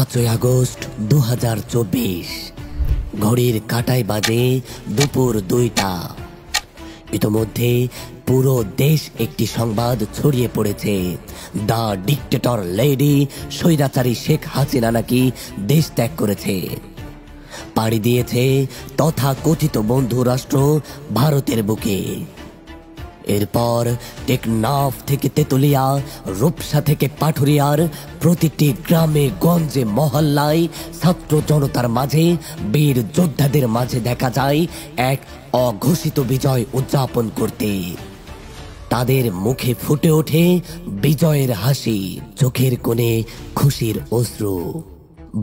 5ই August 2024 ঘড়ির কাঁটায় বাজে দুপুর 2টা। ইতোমধ্যে পুরো দেশ একটি সংবাদ ছড়িয়ে পড়েছে, দ্য ডিক্টেটর লেডি স্বৈরাচারী শেখ হাসিনা নাকি দেশ ত্যাগ করেছে, পাড়ি দিয়েছে তথা কথিত বন্ধু রাষ্ট্র ভারতের বুকে। এরপর টেকনাফ থেকে তেতুলিয়া, রূপসা থেকে পাটুরিয়ার প্রতিটি গ্রামে গঞ্জে মহল্লায় ছাত্র জনতার মাঝে, বীর যোদ্ধাদের মাঝে দেখা যায় এক অঘোষিত বিজয় উদযাপন করতে। তাদের মুখে ফুটে ওঠে বিজয়ের হাসি, চোখের কোণে খুশির অশ্রু।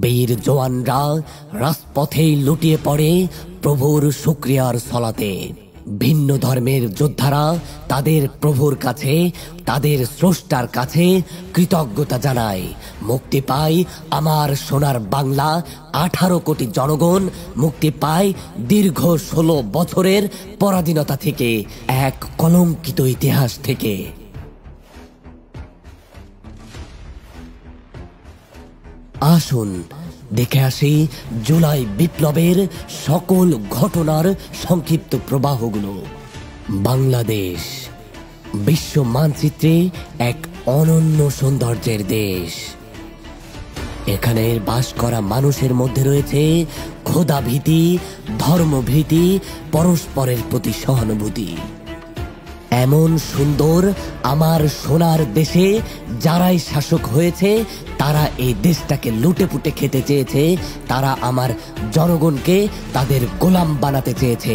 বীর জওয়ানরা রাজপথেই লুটিয়ে পড়ে প্রভুর শুকরিয়ার সলাতে। ভিন্ন ধর্মের যোদ্ধারা তাদের প্রভুর কাছে, তাদের স্রষ্টার কাছে কৃতজ্ঞতা জানায়। মুক্তি পায় আমার সোনার বাংলা, 18 কোটি জনগণ মুক্তি পায় দীর্ঘ 16 বছরের পরাধীনতা থেকে, এক কলঙ্কিত ইতিহাস থেকে। আসুন দেখে আসি জুলাই বিপ্লবের সকল ঘটনার সংক্ষিপ্ত প্রবাহগুলো। বাংলাদেশ বিশ্ব মানচিত্রে এক অনন্য সৌন্দর্যের দেশ। এখানে বাস করা মানুষের মধ্যে রয়েছে খোদাভীতি, ধর্মভীতি, পরস্পরের প্রতি সহানুভূতি। এমন সুন্দর আমার সোনার দেশে যারাই শাসক হয়েছে, তারা এই দেশটাকে লুটে পুটে খেতে চেয়েছে, তারা আমার জনগণকে তাদের গোলাম বানাতে চেয়েছে।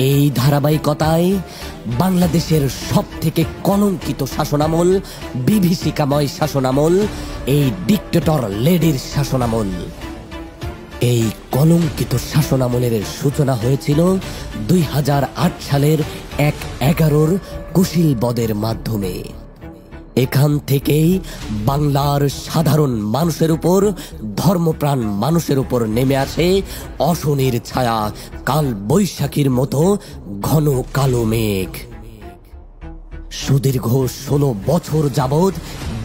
এই ধারাবাহিকতায় বাংলাদেশের সব থেকে কলঙ্কিত শাসনামল, বিভীষিকাময় শাসনামল, এই ডিক্টেটর লেডির শাসনামল। এই কলঙ্কিত শাসনামলের সূচনা হয়েছিল 2008 সালের 1/11 কুশিলবদের মাধ্যমে। এখান থেকেই বাংলার সাধারণ মানুষের উপর, ধর্মপ্রাণ মানুষের উপর নেমে আসে অশনির ছায়া, কাল বৈশাখীর মতো ঘন কালো মেঘ। সুদীর্ঘ 16 বছর যাবৎ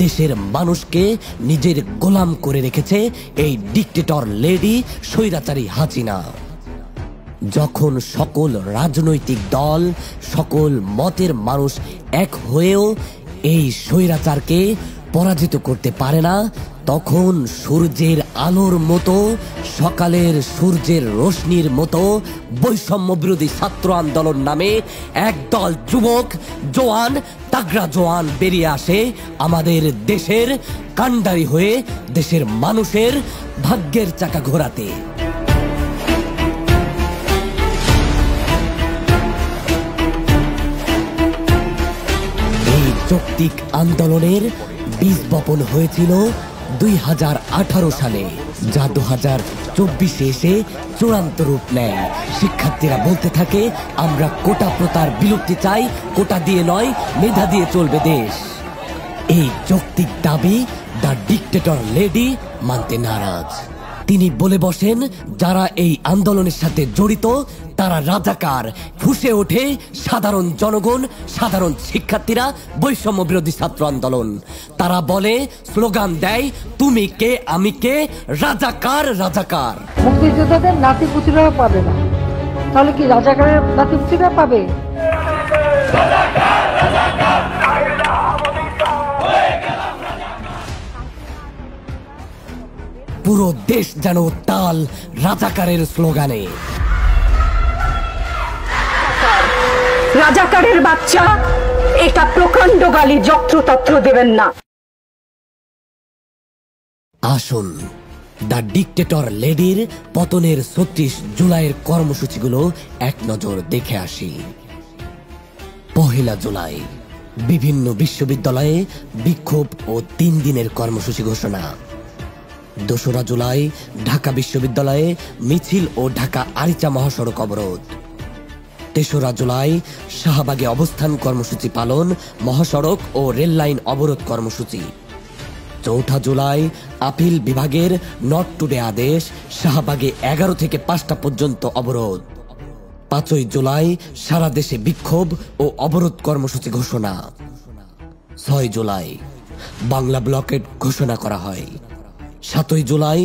দেশের মানুষকে নিজের গোলাম করে রেখেছে এই ডিক্টেটর লেডি স্বৈরাচারী হাসিনা। যখন সকল রাজনৈতিক দল, সকল মতের মানুষ এক হয়েও এই স্বৈরাচারকে পরাজিত করতে পারে না, তখন সূর্যের আলোর মতো, সকালের সূর্যের রোশনির মতো বৈষম্য বিরোধী ছাত্র আন্দোলন নামে একদল যুবক, জওয়ান, তাগড়া জওয়ান বেরিয়ে আসে আমাদের দেশের কাণ্ডারি হয়ে, দেশের মানুষের ভাগ্যের চাকা ঘোরাতে। এই যৌক্তিক আন্দোলনের বীজ বপন হয়েছিল 2018 সালে, যা 2024 এসে চূড়ান্ত রূপ নেয়। শিক্ষার্থীরা বলতে থাকে, আমরা কোটা প্রথার বিলুপ্তি চাই, কোটা দিয়ে নয়, মেধা দিয়ে চলবে দেশ। এই যৌক্তিক দাবি দ্য ডিক্টেটর লেডি মানতে নারাজ। তিনি বলে বসেন, যারা এই আন্দোলনের সাথে জড়িত তারা রাজাকার। ফুঁসে ওঠে সাধারণ জনগণ, সাধারণ শিক্ষার্থীরা, বৈষম্য বিরোধী ছাত্র আন্দোলন। তারা বলে, স্লোগান দেয়, তুমি কে আমি কে, রাজাকার রাজাকার। মুক্তিযোদ্ধাদের নাতিপুতিরাও পাবে না, তাহলে কি রাজাকারের নাতিপুতিরা পাবে? পুরো দেশ যেন তাল রাজাকারের স্লোগানে। রাজাকারের বাচ্চা, এটা প্রকাণ্ড গালি যত্রতত্র দেবেন না। আসুন দ্য ডিক্টেটর লেডির পতনের 36 জুলাইয়ের কর্মসূচিগুলো এক নজর দেখে আসি। 1 জুলাই বিভিন্ন বিশ্ববিদ্যালয়ে বিক্ষোভ ও 3 দিনের কর্মসূচি ঘোষণা। 2 জুলাই ঢাকা বিশ্ববিদ্যালয়ে মিছিল ও ঢাকা আরিচা মহাসড়ক অবরোধ। 3 জুলাই শাহবাগে অবস্থান কর্মসূচি পালন, মহাসড়ক ও রেল লাইন অবরোধ কর্মসূচি। 4 জুলাই আপিল বিভাগের নট টুডে আদেশ, শাহবাগে 11 থেকে 5টা পর্যন্ত অবরোধ। 5 জুলাই সারা দেশে বিক্ষোভ ও অবরোধ কর্মসূচি ঘোষণা। 6 জুলাই বাংলা ব্লকেট ঘোষণা করা হয়। 7ই জুলাই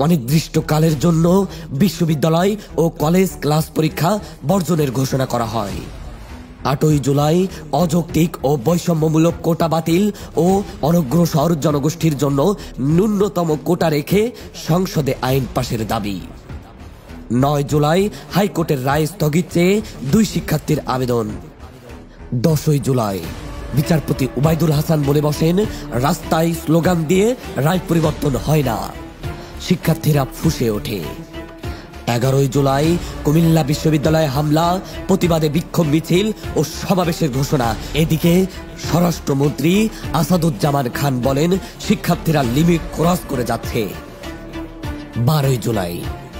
অনির্দিষ্টকালের জন্য বিশ্ববিদ্যালয় ও কলেজ ক্লাস পরীক্ষা বর্জনের ঘোষণা করা হয়। 8ই জুলাই অযৌক্তিক ও বৈষম্যমূলক কোটা বাতিল ও অনগ্রসর জনগোষ্ঠীর জন্য ন্যূনতম কোটা রেখে সংসদে আইন পাশের দাবি। 9 জুলাই হাইকোর্টের রায় স্থগিত চেয়ে 2 শিক্ষার্থীর আবেদন। 10ই জুলাই বিচারপতি উবাইদুল হাসান বলে বসেন, রাস্তায় স্লোগান দিয়ে রায় পরিবর্তন হয় না। শিক্ষার্থীরা ফুঁসে ওঠে। 11ই জুলাই কুমিল্লা বিশ্ববিদ্যালয়ে হামলা, প্রতিবাদে বিক্ষোভ মিছিল ও সমাবেশের ঘোষণা। এদিকে স্বরাষ্ট্রমন্ত্রী আসাদুজ্জামান খান বলেন, শিক্ষার্থীরা লিমিট ক্রস করে যাচ্ছে। 12ই জুলাই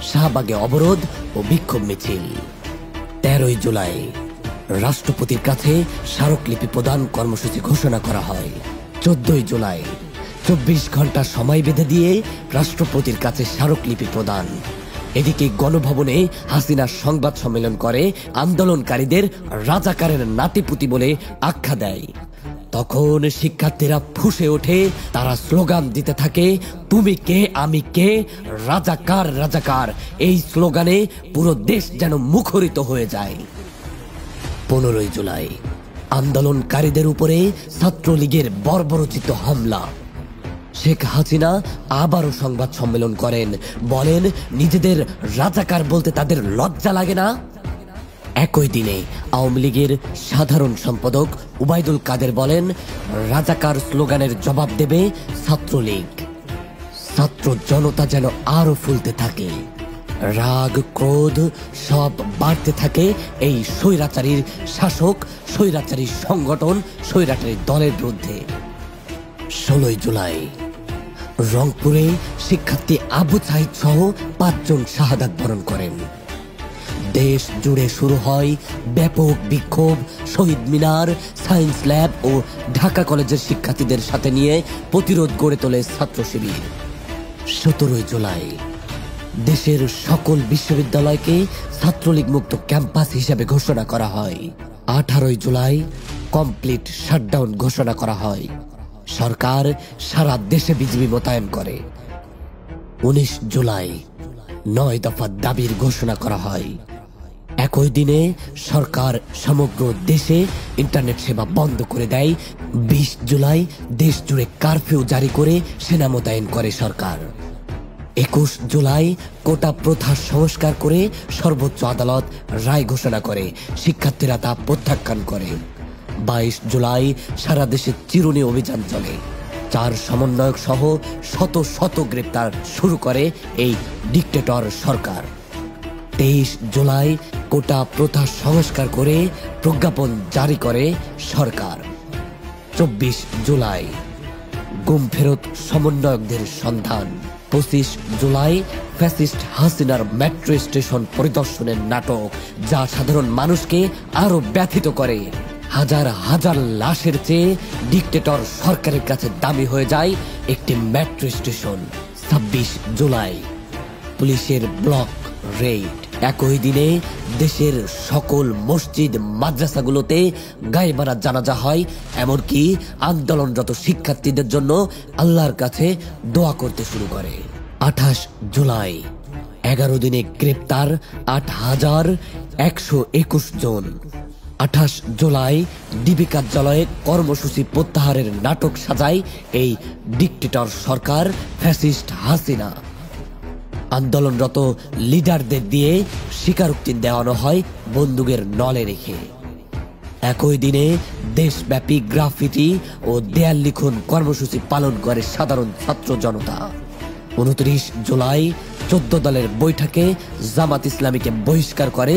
শাহবাগে অবরোধ ও বিক্ষোভ মিছিল। 13ই জুলাই রাষ্ট্রপতির কাছে স্মারকলিপি প্রদান কর্মসূচি ঘোষণা করা হয়। 14ই জুলাই 24 ঘন্টা সময় বেঁধে দিয়ে রাষ্ট্রপতির কাছে স্মারকলিপি প্রদান। এদিকে গণভবনে হাসিনা সংবাদ সম্মেলন করে আন্দোলনকারীদের রাজাকারের নাতিপুতি বলে আখ্যা দেয়। তখন শিক্ষার্থীরা ফুঁসে ওঠে, তারা স্লোগান দিতে থাকে, তুমি কে আমি কে, রাজাকার রাজাকার। এই স্লোগানে পুরো দেশ যেন মুখরিত হয়ে যায়। 15ই জুলাই আন্দোলনকারীদের উপরে ছাত্রলীগের বর্বরোচিত হামলা। শেখ হাসিনা আবারও সংবাদ সম্মেলন করেন, বলেন, নিজেদের রাজাকার বলতে তাদের লজ্জা লাগে না। একই দিনে আওয়ামী লীগের সাধারণ সম্পাদক উবাইদুল কাদের বলেন, রাজাকার স্লোগানের জবাব দেবে ছাত্রলীগ। ছাত্র জনতা যেন আরো ফুলতে থাকে, রাগ ক্রোধ সব বাড়তে থাকে এই স্বৈরাচারীর শাসক, স্বৈরাচারী সংগঠন, স্বৈরাচারী দলের বিরুদ্ধে। 16ই জুলাই রংপুরে শিক্ষার্থী আবু সাঈদ সহ 5 জন শাহাদাত বরণ করেন। দেশ জুড়ে শুরু হয় ব্যাপক বিক্ষোভ। শহীদ মিনার, সায়েন্স ল্যাব ও ঢাকা কলেজের শিক্ষার্থীদের সাথে নিয়ে প্রতিরোধ গড়ে তোলে ছাত্র শিবির। 17ই জুলাই দেশের সকল বিশ্ববিদ্যালয়কে ছাত্রলীগ মুক্ত ক্যাম্পাস হিসেবে ঘোষণা করা হয়। 18ই জুলাই কমপ্লিট শাটডাউন ঘোষণা করা হয়। সরকার সারা দেশে বিজিবি মোতায়েন করে। 19 জুলাই 9 দফা দাবির ঘোষণা করা হয়। একই দিনে সরকার সমগ্র দেশে ইন্টারনেট সেবা বন্ধ করে দেয়। 20 জুলাই দেশ জুড়ে কারফিউ জারি করে সেনা মোতায়েন করে সরকার। 21 জুলাই কোটা প্রথা সংস্কার করে সর্বোচ্চ আদালত রায় ঘোষণা করে, শিক্ষার্থীরা তা প্রত্যাখ্যান করে। 22 জুলাই সারা দেশে চিরুনি অভিযান চলে। 4 সমন্বয়ক সহ শত শত গ্রেপ্তার শুরু করে এই ডিক্টেটর সরকার। 23 জুলাই কোটা প্রথা সংস্কার করে প্রজ্ঞাপন জারি করে সরকার। 24 জুলাই গুম ফেরত সমন্বয়কদের সন্ধান। 25 জুলাই ফ্যাসিস্ট হাসিনার মেট্রো স্টেশন পরিদর্শনের নাটক, যা সাধারণ মানুষকে আরো ব্যথিত করে। হাজার হাজার লাশের চেয়ে ডিক্টেটর সরকারের কাছে দামি হয়ে যায় একটি মেট্রো স্টেশন। 26 জুলাই পুলিশের ব্লক রেড। একই দিনে দেশের সকল মসজিদ মাদ্রাসাগুলোতে গায়েবানা জানাজা হয়, এমনকি আন্দোলনরত শিক্ষার্থীদের জন্য আল্লাহর কাছে দোয়া করতে শুরু করে। 28 জুলাই 11 দিনে গ্রেপ্তার 8,121 জন। 28 জুলাই ডিবি কার্যালয়ে কর্মসূচি প্রত্যাহারের নাটক সাজায় এই ডিক্টেটর সরকার ফ্যাসিস্ট হাসিনা। আন্দোলনরত লিডারদের দিয়ে স্বীকারোক্তি দেওয়ানো হয় বন্দুকের নলে রেখে। একই দিনে দেশব্যাপী গ্রাফিটি ও দেয়াল লিখন কর্মসূচি পালন করে সাধারণ ছাত্র জনতা। 29 জুলাই 14 দলের বৈঠকে জামাত ইসলামীকে বহিষ্কার করে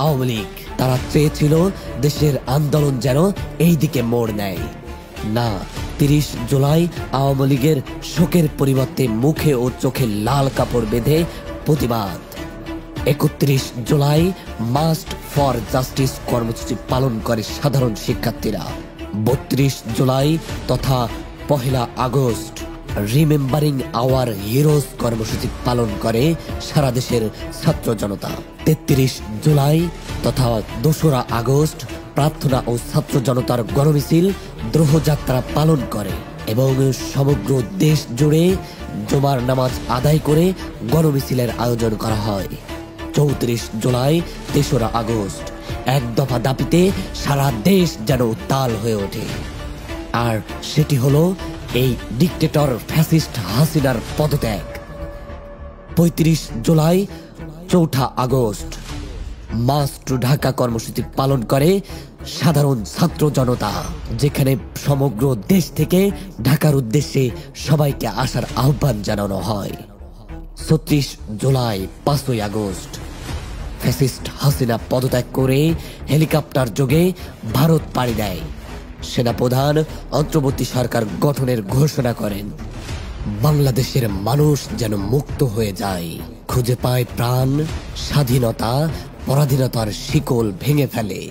আওয়ামী লীগ। তারা চেয়েছিল দেশের আন্দোলন যেন এই দিকে মোড় নেয় না। 30 জুলাই আওয়ামী লীগের শোকের পরিবর্তে মুখে ও চোখে লাল কাপড় বেঁধে প্রতিবাদ। 31 জুলাই মাস্ট ফর জাস্টিস কর্মসূচি পালন করে সাধারণ শিক্ষার্থীরা। 32 জুলাই তথা 1 আগস্ট রিমেম্বারিং আওয়ার হিরোজ কর্মসূচি পালন করে সারা দেশের ছাত্র জনতা। 33 জুলাই তথা 2 আগস্ট প্রার্থনা ও ছাত্র জনতার গণমিছিল দ্রোহযাত্রা পালন করে এবং সমগ্র দেশ জুড়ে জুমার নামাজ আদায় করে গণমিছিলের আয়োজন করা হয়। 34 জুলাই 3রা আগস্ট এক দফা দাবিতে সারা দেশ যেন উত্তাল হয়ে ওঠে। আর সেটি হলো এই ডিক্টেটর ফ্যাসিস্ট হাসিনার পদত্যাগ। 35 July 4 August march to Dhaka কর্মসূচি পালন করে সাধারণ ছাত্র জনতা, যেখানে সমগ্র দেশ থেকে ঢাকার উদ্দেশ্যে সবাইকে আসার আহ্বান জানানো হয়। 36 জুলাই 5 আগস্ট ফ্যাসিস্ট হাসিনা পদত্যাগ করে হেলিকপ্টার যোগে ভারত পাড়ি দেয়। সেনাপ্রধান অন্তর্বর্তী সরকার গঠনের ঘোষণা করেন। বাংলাদেশের মানুষ যেন মুক্ত হয়ে যায়, খুঁজে পায় প্রাণ, স্বাধীনতা, পরাধীনতার শিকল ভেঙে ফেলে।